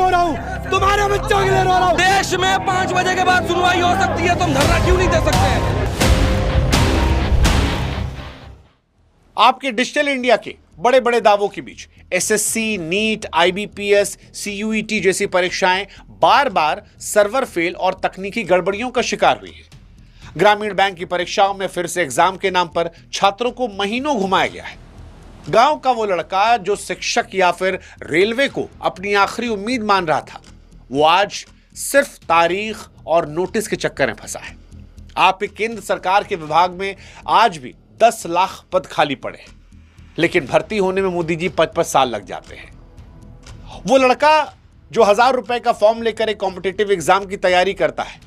रो रहा हूँ, तुम्हारे बच्चों के लिए रो रहा हूँ। देश में 5 बजे के बाद सुनवाई हो सकती है, तुम धरना क्यों नहीं दे सकते? आपके डिजिटल इंडिया के बड़े बड़े दावों के बीच एसएससी, नीट, आईबीपीएस, सीयूईटी जैसी परीक्षाएं बार बार सर्वर फेल और तकनीकी गड़बड़ियों का शिकार हुई है। ग्रामीण बैंक की परीक्षाओं में फिर से एग्जाम के नाम पर छात्रों को महीनों घुमाया गया है। गांव का वो लड़का जो शिक्षक या फिर रेलवे को अपनी आखिरी उम्मीद मान रहा था, वो आज सिर्फ तारीख और नोटिस के चक्कर में फंसा है। आपके केंद्र सरकार के विभाग में आज भी 10 लाख पद खाली पड़े हैं, लेकिन भर्ती होने में मोदी जी 5-5 साल लग जाते हैं। वो लड़का जो 1000 रुपए का फॉर्म लेकर एक कॉम्पिटिटिव एग्जाम की तैयारी करता है,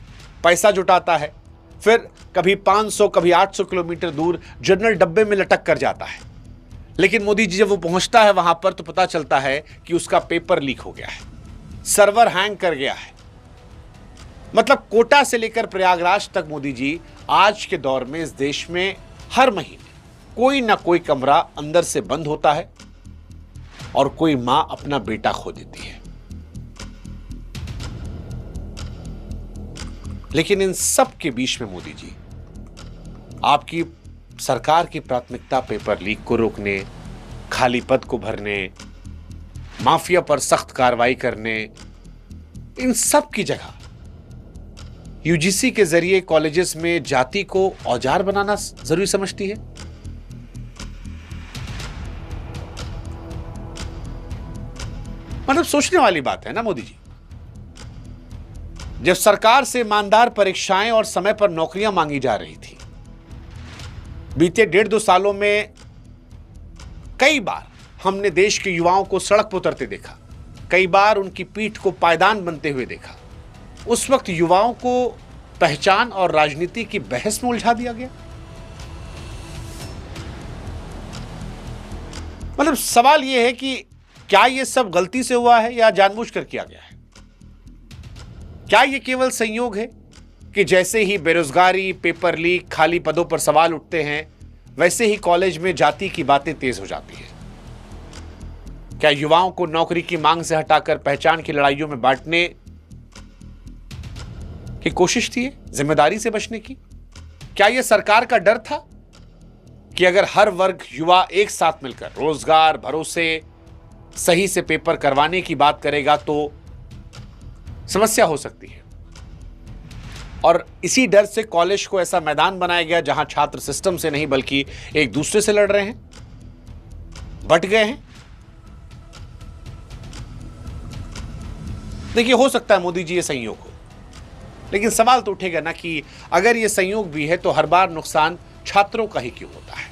पैसा जुटाता है, फिर कभी 500 कभी 800 किलोमीटर दूर जनरल डब्बे में लटक कर जाता है, लेकिन मोदी जी जब वो पहुंचता है वहां पर तो पता चलता है कि उसका पेपर लीक हो गया है, सर्वर हैंग कर गया है। मतलब कोटा से लेकर प्रयागराज तक मोदी जी आज के दौर में इस देश में हर महीने कोई ना कोई कमरा अंदर से बंद होता है और कोई मां अपना बेटा खो देती है। लेकिन इन सब के बीच में मोदी जी, आपकी सरकार की प्राथमिकता पेपर लीक को रोकने, खाली पद को भरने, माफिया पर सख्त कार्रवाई करने, इन सब की जगह यूजीसी के जरिए कॉलेजेस में जाति को औजार बनाना जरूरी समझती है। मतलब सोचने वाली बात है ना मोदी जी। जब सरकार से ईमानदार परीक्षाएं और समय पर नौकरियां मांगी जा रही थी, बीते 1.5-2 सालों में कई बार हमने देश के युवाओं को सड़क पर उतरते देखा, कई बार उनकी पीठ को पायदान बनते हुए देखा। उस वक्त युवाओं को पहचान और राजनीति की बहस में उलझा दिया गया। मतलब सवाल यह है कि क्या यह सब गलती से हुआ है या जानबूझकर किया गया है? क्या यह केवल संयोग है कि जैसे ही बेरोजगारी, पेपर लीक, खाली पदों पर सवाल उठते हैं, वैसे ही कॉलेज में जाति की बातें तेज हो जाती है? क्या युवाओं को नौकरी की मांग से हटाकर पहचान की लड़ाइयों में बांटने की कोशिश थी, जिम्मेदारी से बचने की? क्या यह सरकार का डर था कि अगर हर वर्ग युवा एक साथ मिलकर रोजगार, भरोसे, सही से पेपर करवाने की बात करेगा तो समस्या हो सकती है? और इसी डर से कॉलेज को ऐसा मैदान बनाया गया जहां छात्र सिस्टम से नहीं बल्कि एक दूसरे से लड़ रहे हैं, बट गए हैं। देखिए, हो सकता है मोदी जी ये संयोग हो, लेकिन सवाल तो उठेगा ना कि अगर ये संयोग भी है तो हर बार नुकसान छात्रों का ही क्यों होता है?